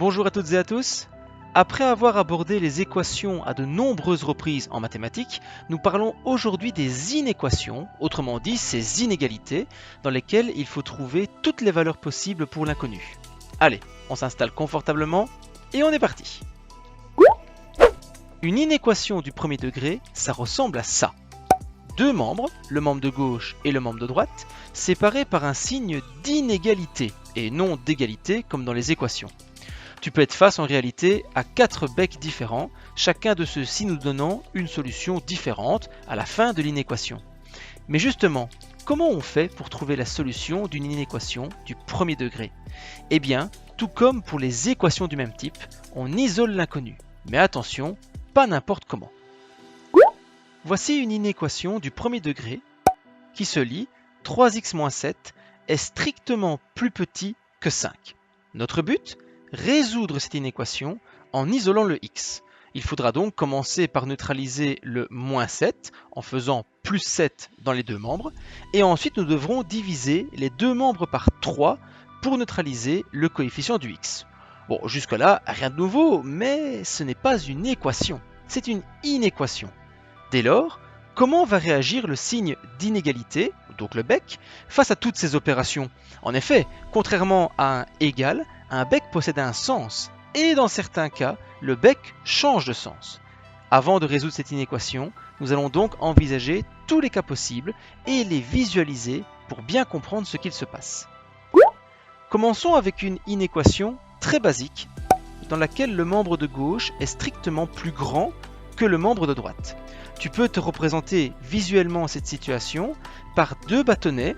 Bonjour à toutes et à tous. Après avoir abordé les équations à de nombreuses reprises en mathématiques, nous parlons aujourd'hui des inéquations, autrement dit ces inégalités, dans lesquelles il faut trouver toutes les valeurs possibles pour l'inconnu. Allez, on s'installe confortablement et on est parti. Une inéquation du premier degré, ça ressemble à ça. Deux membres, le membre de gauche et le membre de droite, séparés par un signe d'inégalité et non d'égalité comme dans les équations. Tu peux être face en réalité à 4 becs différents, chacun de ceux-ci nous donnant une solution différente à la fin de l'inéquation. Mais justement, comment on fait pour trouver la solution d'une inéquation du premier degré? Eh bien, tout comme pour les équations du même type, on isole l'inconnu. Mais attention, pas n'importe comment. Voici une inéquation du premier degré qui se lit 3x-7 est strictement plus petit que 5. Notre but? Résoudre cette inéquation en isolant le x. Il faudra donc commencer par neutraliser le moins 7 en faisant plus 7 dans les deux membres et ensuite nous devrons diviser les deux membres par 3 pour neutraliser le coefficient du x. Bon, jusque-là, rien de nouveau, mais ce n'est pas une équation, c'est une inéquation. Dès lors, comment va réagir le signe d'inégalité, donc le bec, face à toutes ces opérations? En effet, contrairement à un égal, un bec possède un sens, et dans certains cas, le bec change de sens. Avant de résoudre cette inéquation, nous allons donc envisager tous les cas possibles et les visualiser pour bien comprendre ce qu'il se passe. Commençons avec une inéquation très basique, dans laquelle le membre de gauche est strictement plus grand que le membre de droite. Tu peux te représenter visuellement cette situation par deux bâtonnets,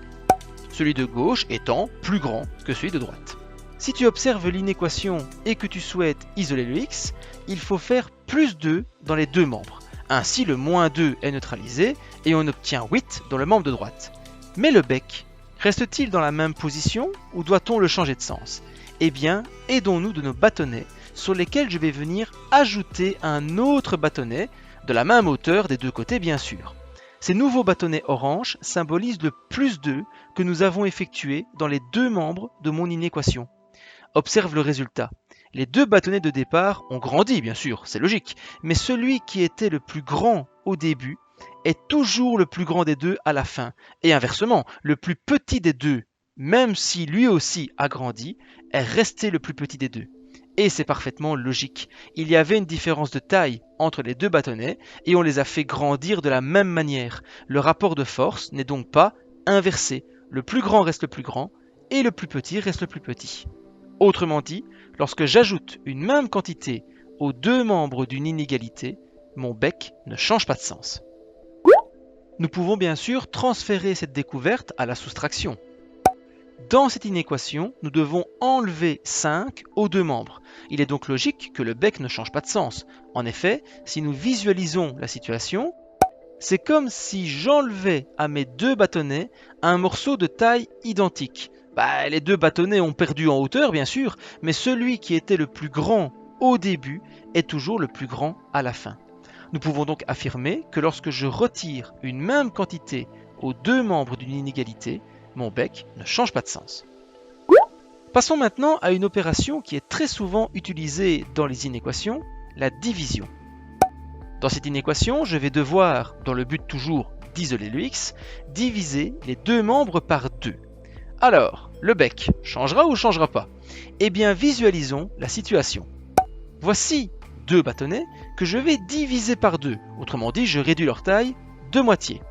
celui de gauche étant plus grand que celui de droite. Si tu observes l'inéquation et que tu souhaites isoler le x, il faut faire plus 2 dans les deux membres. Ainsi, le moins 2 est neutralisé et on obtient 8 dans le membre de droite. Mais le bec, reste-t-il dans la même position ou doit-on le changer de sens? Eh bien, aidons-nous de nos bâtonnets sur lesquels je vais venir ajouter un autre bâtonnet de la même hauteur des deux côtés bien sûr. Ces nouveaux bâtonnets orange symbolisent le plus 2 que nous avons effectué dans les deux membres de mon inéquation. Observe le résultat. Les deux bâtonnets de départ ont grandi, bien sûr, c'est logique, mais celui qui était le plus grand au début est toujours le plus grand des deux à la fin. Et inversement, le plus petit des deux, même si lui aussi a grandi, est resté le plus petit des deux. Et c'est parfaitement logique. Il y avait une différence de taille entre les deux bâtonnets et on les a fait grandir de la même manière. Le rapport de force n'est donc pas inversé. Le plus grand reste le plus grand et le plus petit reste le plus petit. Autrement dit, lorsque j'ajoute une même quantité aux deux membres d'une inégalité, mon bec ne change pas de sens. Nous pouvons bien sûr transférer cette découverte à la soustraction. Dans cette inéquation, nous devons enlever 5 aux deux membres. Il est donc logique que le bec ne change pas de sens. En effet, si nous visualisons la situation, c'est comme si j'enlevais à mes deux bâtonnets un morceau de taille identique. Les deux bâtonnets ont perdu en hauteur, bien sûr, mais celui qui était le plus grand au début est toujours le plus grand à la fin. Nous pouvons donc affirmer que lorsque je retire une même quantité aux deux membres d'une inégalité, mon bec ne change pas de sens. Passons maintenant à une opération qui est très souvent utilisée dans les inéquations, la division. Dans cette inéquation, je vais devoir, dans le but toujours d'isoler le x, diviser les deux membres par 2. Alors, le bec changera ou changera pas? Eh bien, visualisons la situation. Voici deux bâtonnets que je vais diviser par 2. Autrement dit, je réduis leur taille de moitié.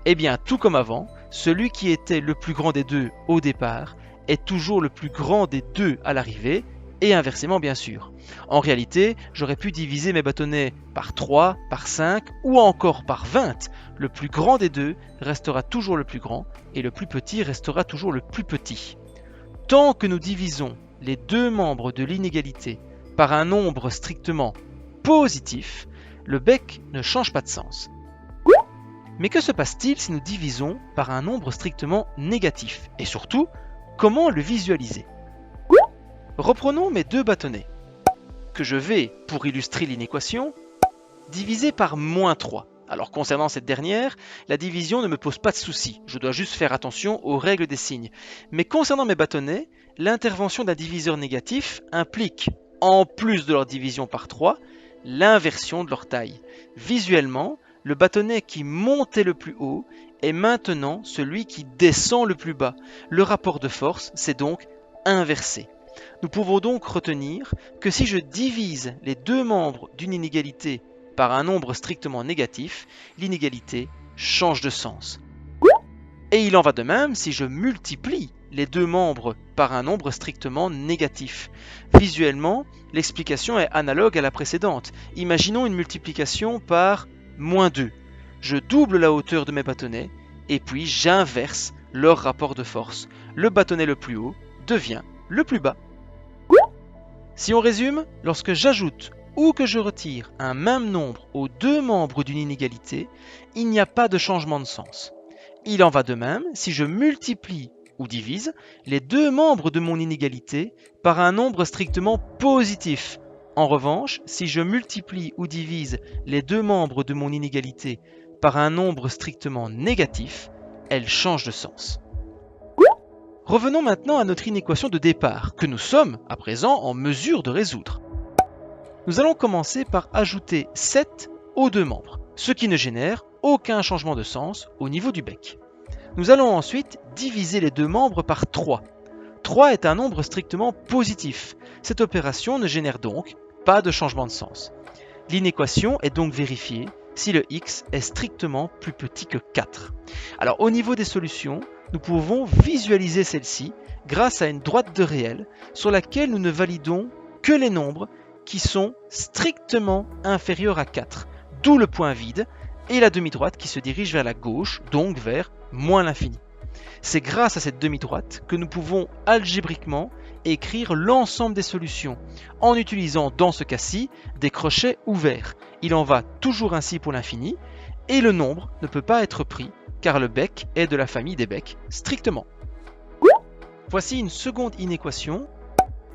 Eh bien, tout comme avant, celui qui était le plus grand des deux au départ est toujours le plus grand des deux à l'arrivée, et inversement bien sûr. En réalité, j'aurais pu diviser mes bâtonnets par 3, par 5 ou encore par 20. Le plus grand des deux restera toujours le plus grand et le plus petit restera toujours le plus petit. Tant que nous divisons les deux membres de l'inégalité par un nombre strictement positif, le bec ne change pas de sens. Mais que se passe-t-il si nous divisons par un nombre strictement négatif? Et surtout, comment le visualiser? Reprenons mes deux bâtonnets, que je vais, pour illustrer l'inéquation, diviser par moins 3. Alors concernant cette dernière, la division ne me pose pas de souci, je dois juste faire attention aux règles des signes. Mais concernant mes bâtonnets, l'intervention d'un diviseur négatif implique en plus de leur division par 3, l'inversion de leur taille. Visuellement, le bâtonnet qui montait le plus haut est maintenant celui qui descend le plus bas. Le rapport de force s'est donc inversé. Nous pouvons donc retenir que si je divise les deux membres d'une inégalité par un nombre strictement négatif, l'inégalité change de sens. Et il en va de même si je multiplie les deux membres par un nombre strictement négatif. Visuellement, l'explication est analogue à la précédente. Imaginons une multiplication par -2. Je double la hauteur de mes bâtonnets et puis j'inverse leur rapport de force. Le bâtonnet le plus haut devient le plus bas. Si on résume, lorsque j'ajoute ou que je retire un même nombre aux deux membres d'une inégalité, il n'y a pas de changement de sens. Il en va de même si je multiplie ou divise les deux membres de mon inégalité par un nombre strictement positif. En revanche, si je multiplie ou divise les deux membres de mon inégalité par un nombre strictement négatif, elle change de sens. Revenons maintenant à notre inéquation de départ, que nous sommes à présent en mesure de résoudre. Nous allons commencer par ajouter 7 aux deux membres, ce qui ne génère aucun changement de sens au niveau du bec. Nous allons ensuite diviser les deux membres par 3. 3 est un nombre strictement positif. Cette opération ne génère donc pas de changement de sens. L'inéquation est donc vérifiée si le x est strictement plus petit que 4. Alors au niveau des solutions, nous pouvons visualiser celle-ci grâce à une droite de réel sur laquelle nous ne validons que les nombres qui sont strictement inférieurs à 4, d'où le point vide et la demi-droite qui se dirige vers la gauche, donc vers moins l'infini. C'est grâce à cette demi-droite que nous pouvons algébriquement écrire l'ensemble des solutions en utilisant dans ce cas-ci des crochets ouverts. Il en va toujours ainsi pour l'infini et le nombre ne peut pas être pris car le bec est de la famille des becs strictement. Voici une seconde inéquation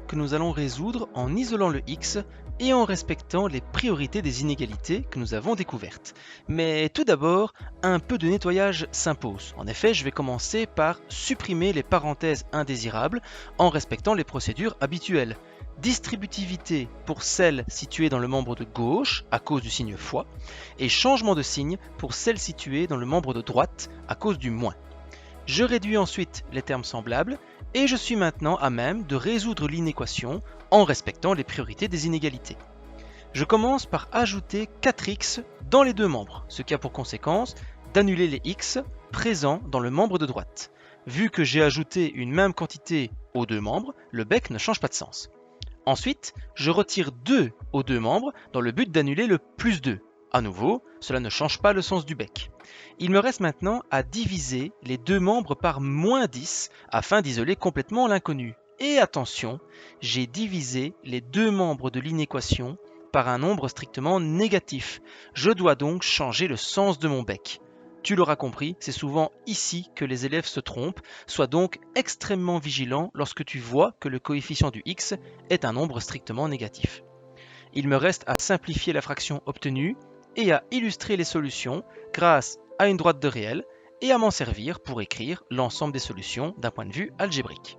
que nous allons résoudre en isolant le x et en respectant les priorités des inégalités que nous avons découvertes. Mais tout d'abord, un peu de nettoyage s'impose. En effet, je vais commencer par supprimer les parenthèses indésirables en respectant les procédures habituelles. Distributivité pour celle située dans le membre de gauche à cause du signe fois et changement de signe pour celle située dans le membre de droite à cause du moins. Je réduis ensuite les termes semblables et je suis maintenant à même de résoudre l'inéquation en respectant les priorités des inégalités. Je commence par ajouter 4x dans les deux membres, ce qui a pour conséquence d'annuler les x présents dans le membre de droite. Vu que j'ai ajouté une même quantité aux deux membres, le bec ne change pas de sens. Ensuite, je retire 2 aux deux membres dans le but d'annuler le plus 2. À nouveau, cela ne change pas le sens du bec. Il me reste maintenant à diviser les deux membres par -10 afin d'isoler complètement l'inconnu. Et attention, j'ai divisé les deux membres de l'inéquation par un nombre strictement négatif. Je dois donc changer le sens de mon bec. Tu l'auras compris, c'est souvent ici que les élèves se trompent. Sois donc extrêmement vigilant lorsque tu vois que le coefficient du x est un nombre strictement négatif. Il me reste à simplifier la fraction obtenue et à illustrer les solutions grâce à une droite de réel et à m'en servir pour écrire l'ensemble des solutions d'un point de vue algébrique.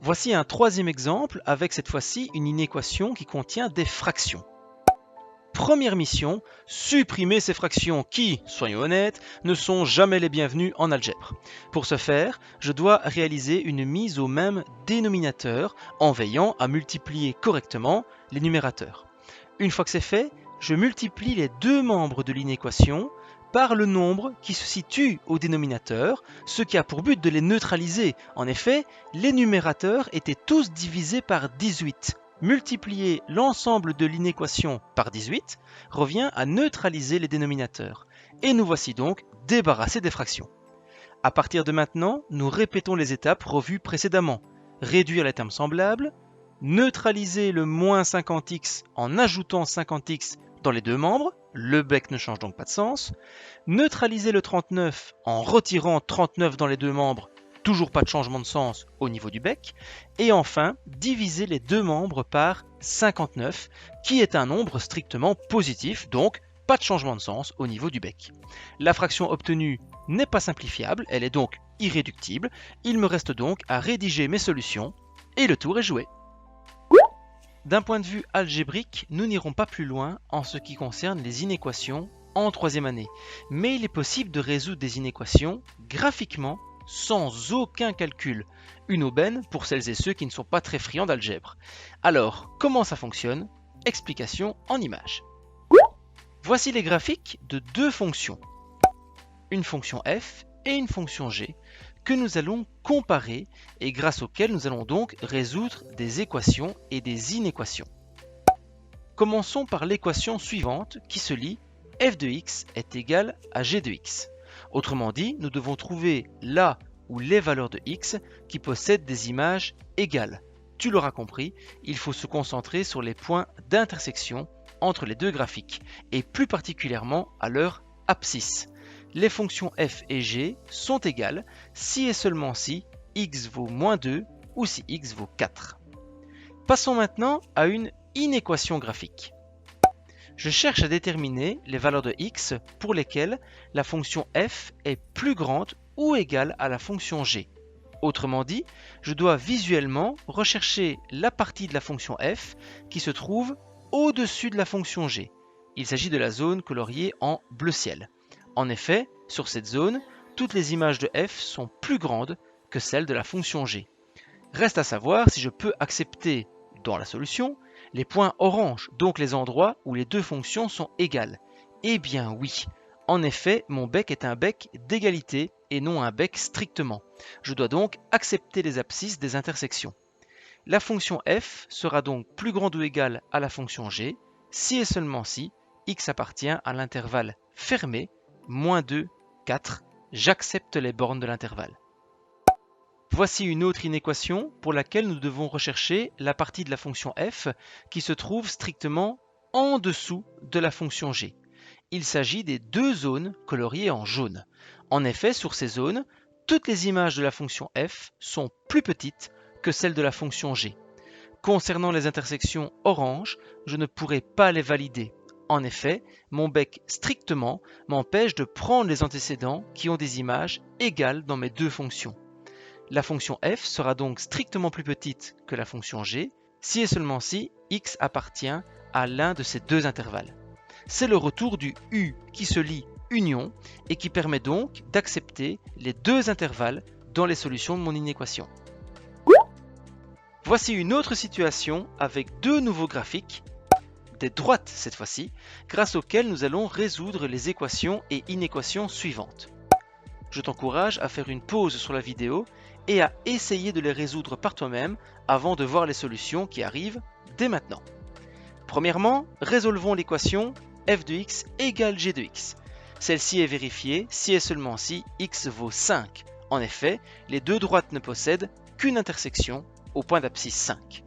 Voici un troisième exemple avec cette fois-ci une inéquation qui contient des fractions. Première mission, supprimer ces fractions qui, soyons honnêtes, ne sont jamais les bienvenues en algèbre. Pour ce faire, je dois réaliser une mise au même dénominateur en veillant à multiplier correctement les numérateurs. Une fois que c'est fait, je multiplie les deux membres de l'inéquation par le nombre qui se situe au dénominateur, ce qui a pour but de les neutraliser. En effet, les numérateurs étaient tous divisés par 18. Multiplier l'ensemble de l'inéquation par 18 revient à neutraliser les dénominateurs. Et nous voici donc débarrassés des fractions. À partir de maintenant, nous répétons les étapes revues précédemment. Réduire les termes semblables, neutraliser le moins 50x en ajoutant 50x dans les deux membres, le bec ne change donc pas de sens, neutraliser le 39 en retirant 39 dans les deux membres, toujours pas de changement de sens au niveau du bec, et enfin diviser les deux membres par 59, qui est un nombre strictement positif, donc pas de changement de sens au niveau du bec. La fraction obtenue n'est pas simplifiable, elle est donc irréductible, il me reste donc à rédiger mes solutions, et le tour est joué. D'un point de vue algébrique, nous n'irons pas plus loin en ce qui concerne les inéquations en troisième année, mais il est possible de résoudre des inéquations graphiquement sans aucun calcul. Une aubaine pour celles et ceux qui ne sont pas très friands d'algèbre. Alors, comment ça fonctionne? Explication en images. Voici les graphiques de deux fonctions, une fonction f et une fonction g, que nous allons comparer et grâce auxquelles nous allons donc résoudre des équations et des inéquations. Commençons par l'équation suivante qui se lit f de x est égal à g de x. Autrement dit, nous devons trouver la ou les valeurs de x qui possèdent des images égales. Tu l'auras compris, il faut se concentrer sur les points d'intersection entre les deux graphiques et plus particulièrement à leur abscisse. Les fonctions f et g sont égales si et seulement si x vaut moins 2 ou si x vaut 4. Passons maintenant à une inéquation graphique. Je cherche à déterminer les valeurs de x pour lesquelles la fonction f est plus grande ou égale à la fonction g. Autrement dit, je dois visuellement rechercher la partie de la fonction f qui se trouve au-dessus de la fonction g. Il s'agit de la zone coloriée en bleu ciel. En effet, sur cette zone, toutes les images de f sont plus grandes que celles de la fonction g. Reste à savoir si je peux accepter, dans la solution, les points orange, donc les endroits où les deux fonctions sont égales. Eh bien oui, en effet, mon bec est un bec d'égalité et non un bec strictement. Je dois donc accepter les abscisses des intersections. La fonction f sera donc plus grande ou égale à la fonction g, si et seulement si x appartient à l'intervalle fermé, moins 2, 4, j'accepte les bornes de l'intervalle. Voici une autre inéquation pour laquelle nous devons rechercher la partie de la fonction f qui se trouve strictement en dessous de la fonction g. Il s'agit des deux zones coloriées en jaune. En effet, sur ces zones, toutes les images de la fonction f sont plus petites que celles de la fonction g. Concernant les intersections orange, je ne pourrai pas les valider. En effet, mon bec strictement m'empêche de prendre les antécédents qui ont des images égales dans mes deux fonctions. La fonction f sera donc strictement plus petite que la fonction g, si et seulement si x appartient à l'un de ces deux intervalles. C'est le retour du u qui se lit union et qui permet donc d'accepter les deux intervalles dans les solutions de mon inéquation. Voici une autre situation avec deux nouveaux graphiques, des droites cette fois-ci, grâce auxquels nous allons résoudre les équations et inéquations suivantes. Je t'encourage à faire une pause sur la vidéo et à essayer de les résoudre par toi-même avant de voir les solutions qui arrivent dès maintenant. Premièrement, résolvons l'équation f de x égale g de x. Celle-ci est vérifiée si et seulement si x vaut 5. En effet, les deux droites ne possèdent qu'une intersection au point d'abscisse 5.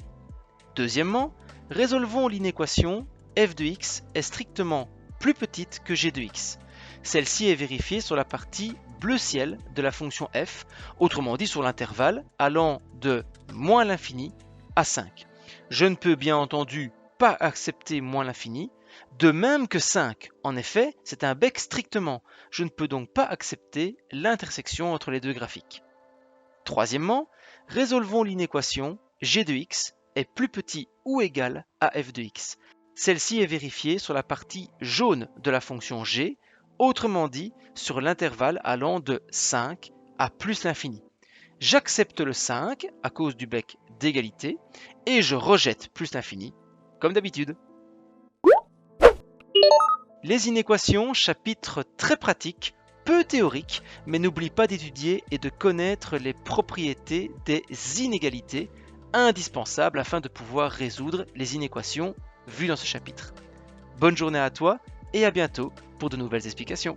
Deuxièmement, résolvons l'inéquation f de x est strictement plus petite que g de x. Celle-ci est vérifiée sur la partie bleu ciel de la fonction f, autrement dit sur l'intervalle allant de moins l'infini à 5. Je ne peux bien entendu pas accepter moins l'infini, de même que 5. En effet, c'est un bec strictement. Je ne peux donc pas accepter l'intersection entre les deux graphiques. Troisièmement, résolvons l'inéquation g de x est plus petit ou égal à f de x. Celle-ci est vérifiée sur la partie jaune de la fonction g, autrement dit sur l'intervalle allant de 5 à plus l'infini. J'accepte le 5 à cause du bec d'égalité et je rejette plus l'infini, comme d'habitude. Les inéquations, chapitre très pratique, peu théorique, mais n'oublie pas d'étudier et de connaître les propriétés des inégalités indispensables afin de pouvoir résoudre les inéquations vues dans ce chapitre. Bonne journée à toi et à bientôt pour de nouvelles explications.